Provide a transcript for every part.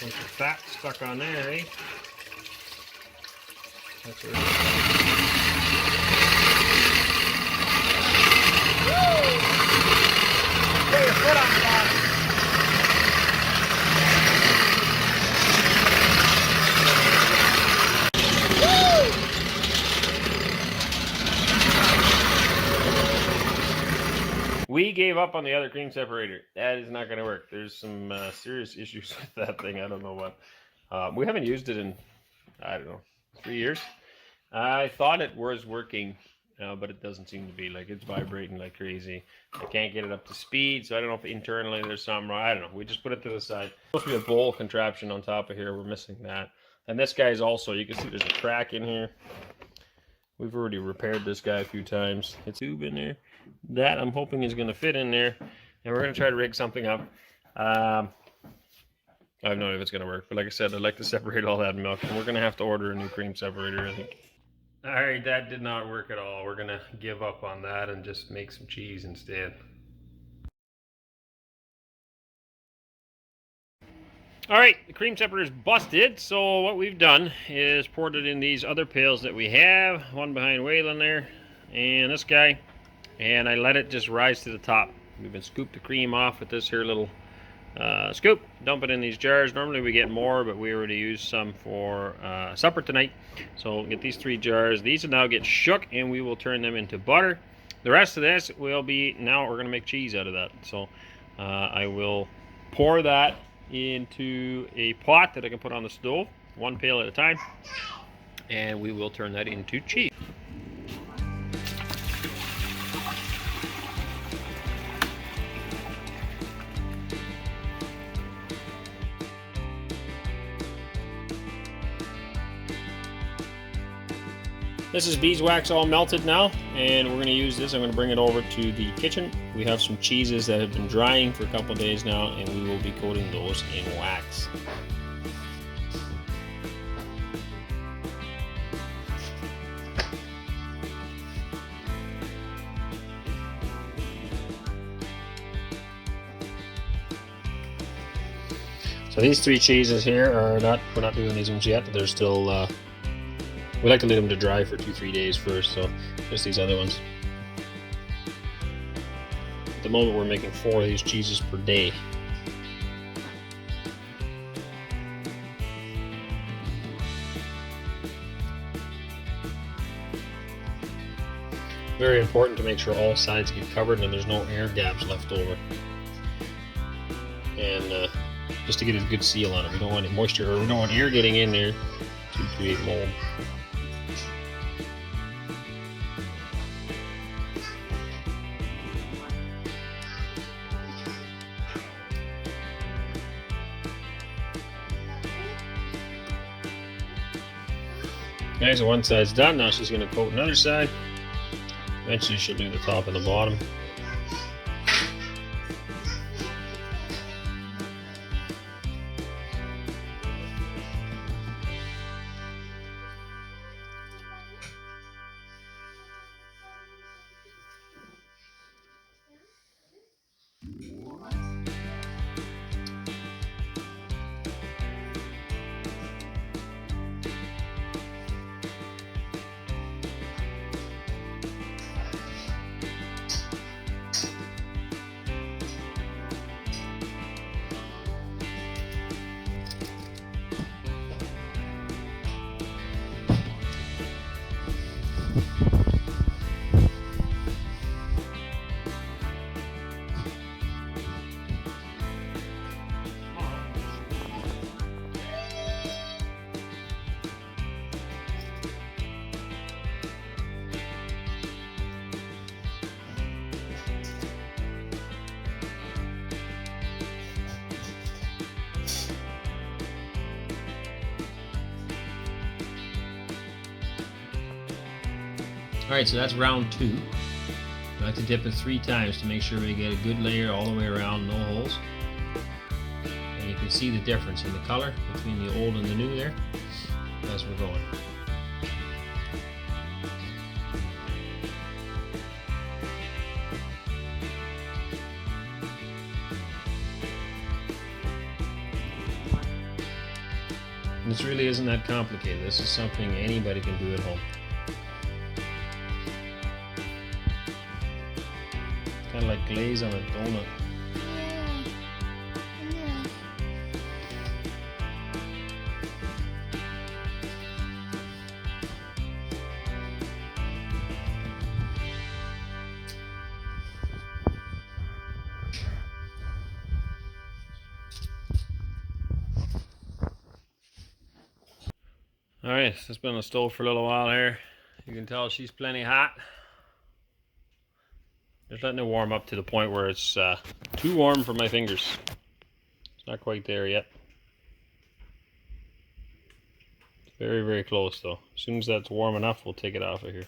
bunch of fat stuck on there, eh? That's right. Put your foot on the bottom. We gave up on the other cream separator. That is not going to work. There's some serious issues with that thing. I don't know what. We haven't used it in, I don't know, 3 years. I thought it was working, but it doesn't seem to be. Like, it's vibrating like crazy. I can't get it up to speed, so I don't know if internally there's something wrong. I don't know. We just put it to the side. Supposed to be a bowl contraption on top of here. We're missing that. And this guy's also, you can see there's a crack in here. We've already repaired this guy a few times. It's a tube in there. That I'm hoping is going to fit in there. And we're going to try to rig something up. I have no idea if it's going to work. But like I said, I'd like to separate all that milk. And we're going to have to order a new cream separator, I think. Alright, that did not work at all. We're going to give up on that and just make some cheese instead. Alright, the cream separator is busted, so what we've done is poured it in these other pails that we have, one behind Waylon there, and this guy, and I let it just rise to the top. We've been scooped the cream off with this here little scoop, dump it in these jars. Normally we get more, but we already used some for supper tonight, so we'll get these 3 jars. These will now get shook, and we will turn them into butter. The rest of this will be, now we're going to make cheese out of that, so I will pour that into a pot that I can put on the stove, 1 pail at a time, and we will turn that into cheese. This is beeswax all melted now, and we're going to use this. I'm going to bring it over to the kitchen. We have some cheeses that have been drying for a couple of days now, and we will be coating those in wax. So these 3 cheeses here are not, we're not doing these ones yet. They're still we like to leave them to dry for 2-3 days first, so just these other ones. At the moment we're making 4 of these cheeses per day. Very important to make sure all sides get covered and there's no air gaps left over. And just to get a good seal on it, we don't want any moisture, or we don't want air getting in there to create mold. Okay, so one side's done. Now she's going to coat another side. Eventually she'll do the top and the bottom. Alright, so that's round 2. I like to dip it 3 times to make sure we get a good layer all the way around, no holes. And you can see the difference in the color between the old and the new there as we're going. This really isn't that complicated. This is something anybody can do at home. Kind of like glaze on a donut. Alright, so it's been on the stove for a little while here. You can tell she's plenty hot. Just letting it warm up to the point where it's too warm for my fingers. It's not quite there yet. It's very, very close though. As soon as that's warm enough, we'll take it off of here.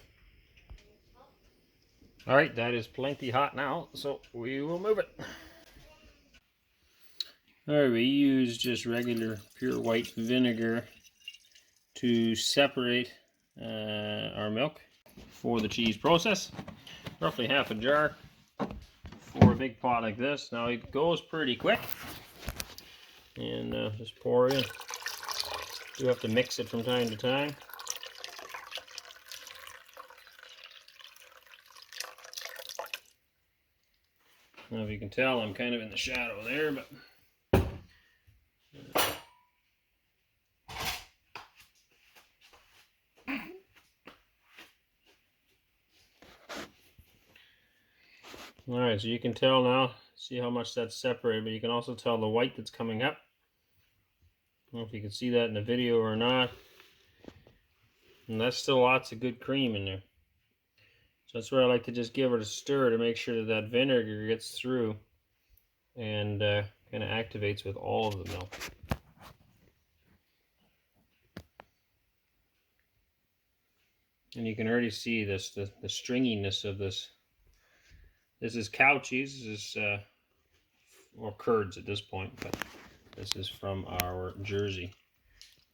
Alright, that is plenty hot now, so we will move it. Alright, we use just regular pure white vinegar to separate our milk for the cheese process. Roughly half a jar for a big pot like this. Now it goes pretty quick, and just pour it in. You have to mix it from time to time. Now if you can tell, I'm kind of in the shadow there, but alright, so you can tell now, see how much that's separated, but you can also tell the white that's coming up. I don't know if you can see that in the video or not. And that's still lots of good cream in there. So that's where I like to just give it a stir to make sure that that vinegar gets through and kind of activates with all of the milk. And you can already see this, the stringiness of this. This is cow cheese. This is, or curds at this point, but this is from our Jersey.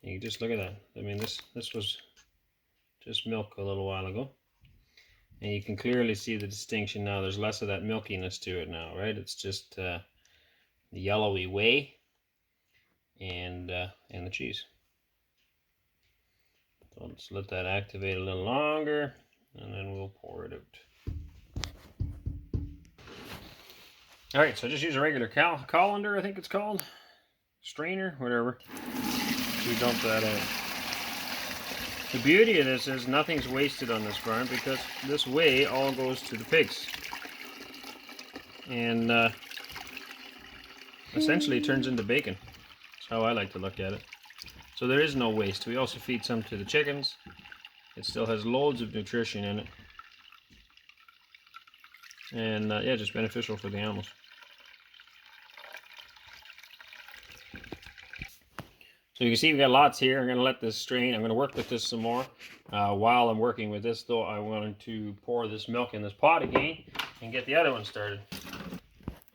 And you just look at that. I mean, this was just milk a little while ago. And you can clearly see the distinction now. There's less of that milkiness to it now, right? It's just the yellowy whey and the cheese. So let's let that activate a little longer, and then we'll pour it out. Alright, so just use a regular colander, I think it's called. Strainer, whatever. We dump that out. The beauty of this is nothing's wasted on this farm because this whey all goes to the pigs. And essentially it turns into bacon. That's how I like to look at it. So there is no waste. We also feed some to the chickens. It still has loads of nutrition in it. And yeah, just beneficial for the animals. So you can see we've got lots here. I'm going to let this strain. I'm going to work with this some more. While I'm working with this though, I wanted to pour this milk in this pot again and get the other one started.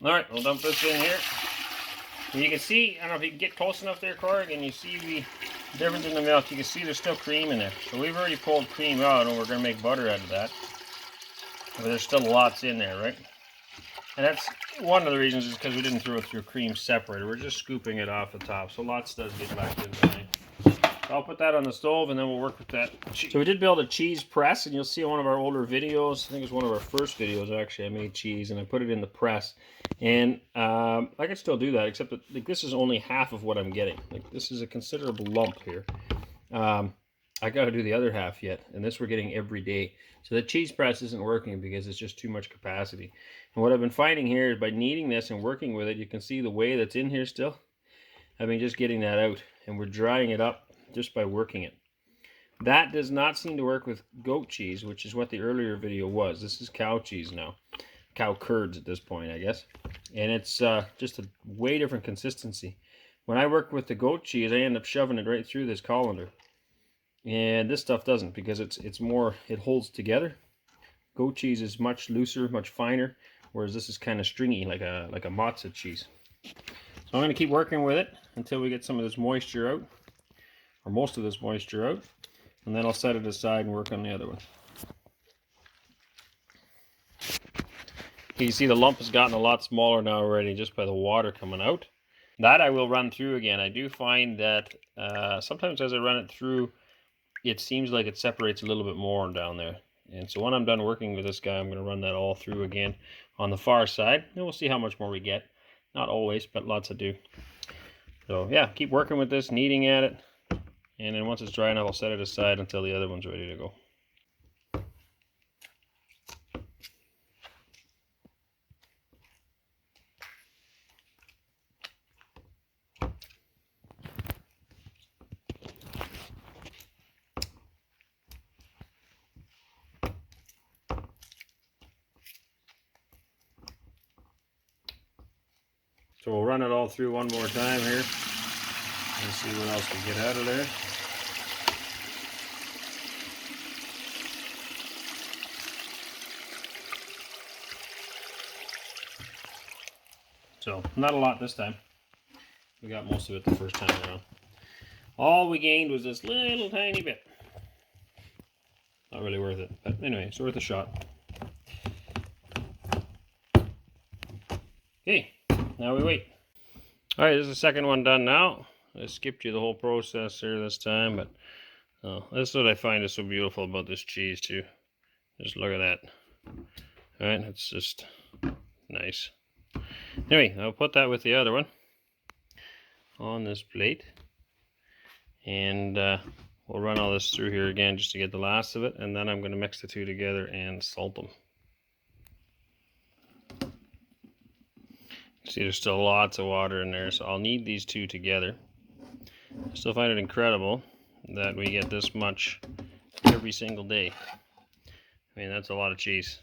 Alright, we'll dump this in here. And you can see, I don't know if you can get close enough there, Corrig, and you see the difference in the milk. You can see there's still cream in there. So we've already pulled cream out and we're going to make butter out of that. But there's still lots in there, right? And that's one of the reasons is because we didn't throw it through a cream separator. We're just scooping it off the top. So lots does get left in there. So I'll put that on the stove and then we'll work with that. So we did build a cheese press, and you'll see in one of our older videos, I think it was one of our first videos actually, I made cheese and I put it in the press. And I can still do that, except that like, this is only half of what I'm getting. Like this is a considerable lump here. I got to do the other half yet, and this we're getting every day. So the cheese press isn't working because it's just too much capacity. And what I've been finding here is by kneading this and working with it, you can see the whey that's in here still. I've been just getting that out, and we're drying it up just by working it. That does not seem to work with goat cheese, which is what the earlier video was. This is cow cheese now. Cow curds at this point, I guess. And it's just a way different consistency. When I work with the goat cheese, I end up shoving it right through this colander. And this stuff doesn't, because it's more, it holds together. Goat cheese is much looser, much finer, whereas this is kind of stringy, like a matzo cheese. So I'm going to keep working with it until we get some of this moisture out, or most of this moisture out, and then I'll set it aside and work on the other one. You can see the lump has gotten a lot smaller now already just by the water coming out. That I will run through again. I do find that sometimes as I run it through, it seems like it separates a little bit more down there. And so when I'm done working with this guy, I'm going to run that all through again on the far side. And we'll see how much more we get. Not always, but lots I do. So yeah, keep working with this, kneading at it. And then once it's dry enough, I'll set it aside until the other one's ready to go. So we'll run it all through one more time here and see what else we get out of there. So not a lot this time. We got most of it the first time around. All we gained was this little tiny bit. Not really worth it, but anyway, it's worth a shot. Okay, now we wait. All right, this is the second one done now. I skipped you the whole process here this time, but this is what I find is so beautiful about this cheese too. Just look at that. All right, it's just nice. Anyway, I'll put that with the other one on this plate, and we'll run all this through here again just to get the last of it, and then I'm going to mix the two together and salt them. See, there's still lots of water in there, so I'll knead these two together. I still find it incredible that we get this much every single day. I mean, that's a lot of cheese.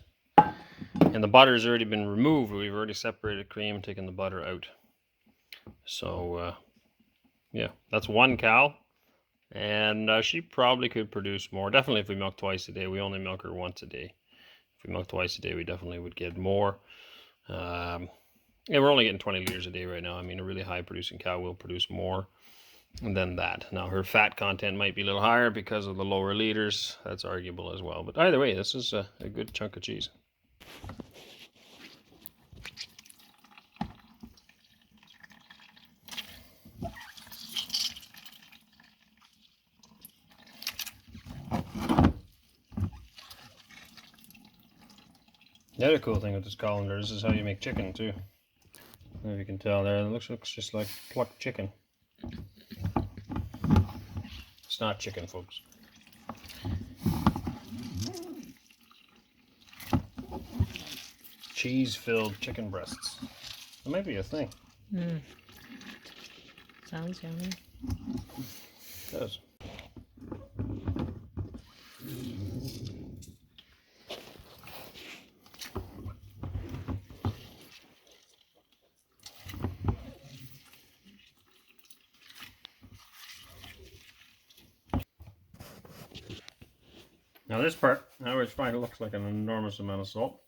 And the butter's already been removed. We've already separated cream and taken the butter out. So, yeah, that's one cow. And she probably could produce more. Definitely if we milk twice a day. We only milk her once a day. If we milk twice a day, we definitely would get more. Yeah, we're only getting 20 liters a day right now. I mean, a really high producing cow will produce more than that. Now, her fat content might be a little higher because of the lower liters. That's arguable as well. But either way, this is a good chunk of cheese. The other cool thing with this colander, this is how you make chicken too. I don't know if you can tell there, it looks just like plucked chicken. It's not chicken, folks. Cheese-filled chicken breasts. That might be a thing. Sounds yummy. It does. Now this part, I always find it looks like an enormous amount of salt.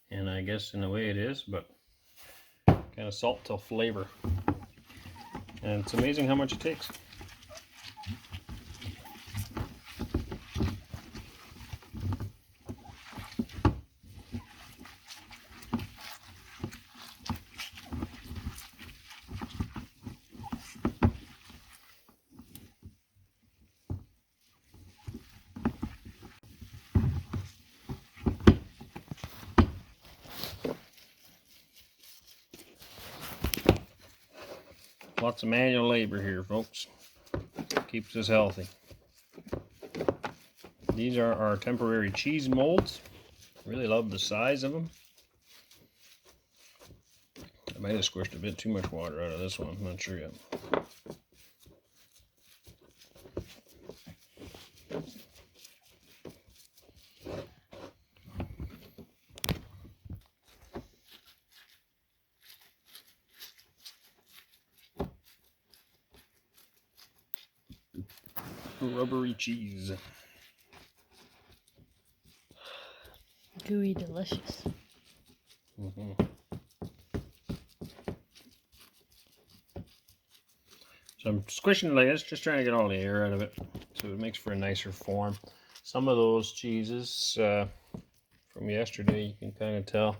And I guess in a way it is, but kind of salt till flavor. And it's amazing how much it takes. Lots of manual labor here, folks. Keeps us healthy. These are our temporary cheese molds. Really love the size of them. I might have squished a bit too much water out of this one. I'm not sure yet. Rubbery cheese. Gooey delicious. So I'm squishing it like this, just trying to get all the air out of it, so it makes for a nicer form. Some of those cheeses from yesterday, you can kind of tell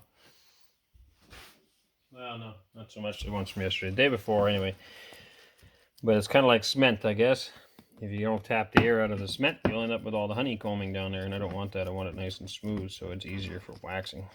Well, no, not so much the ones from yesterday. The day before, anyway. But it's kind of like cement, I guess. If you don't tap the air out of the cement, you'll end up with all the honeycombing down there, and I don't want that. I want it nice and smooth, so it's easier for waxing.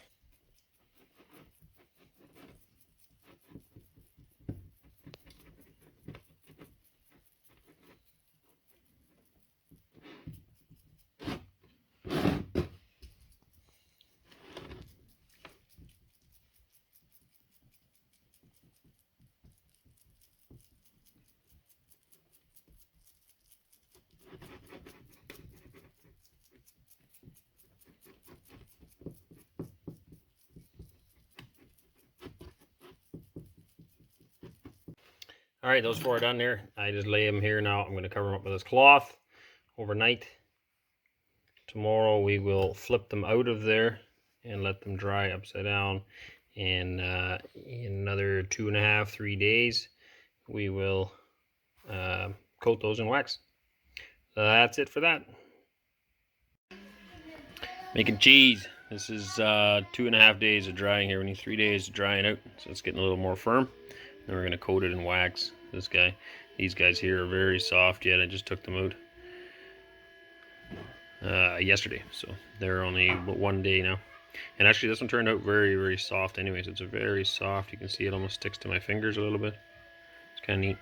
All right, those 4 are done there. I just lay them here now. I'm going to cover them up with this cloth overnight. Tomorrow we will flip them out of there and let them dry upside down. And in another 2.5, 3 days, we will coat those in wax. So that's it for that. Making cheese. This is 2.5 days of drying here. We need 3 days of drying out, so it's getting a little more firm. Then we're gonna coat it in wax. This guy, these guys here are very soft yet. I just took them out yesterday, so they're only 1 day now. And actually, this one turned out very, very soft. Anyways, it's very soft. You can see it almost sticks to my fingers a little bit. It's kind of neat.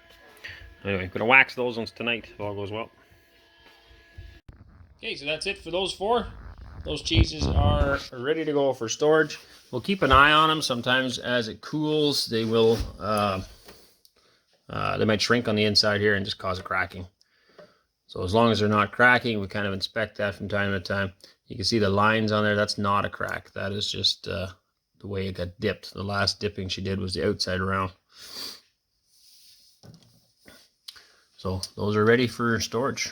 Anyway, gonna wax those ones tonight if all goes well. Okay, so that's it for those 4. Those cheeses are ready to go for storage. We'll keep an eye on them. Sometimes as it cools, they will they might shrink on the inside here and just cause a cracking. So as long as they're not cracking, we kind of inspect that from time to time. You can see the lines on there. That's not a crack. That is just the way it got dipped. The last dipping she did was the outside around. So those are ready for storage.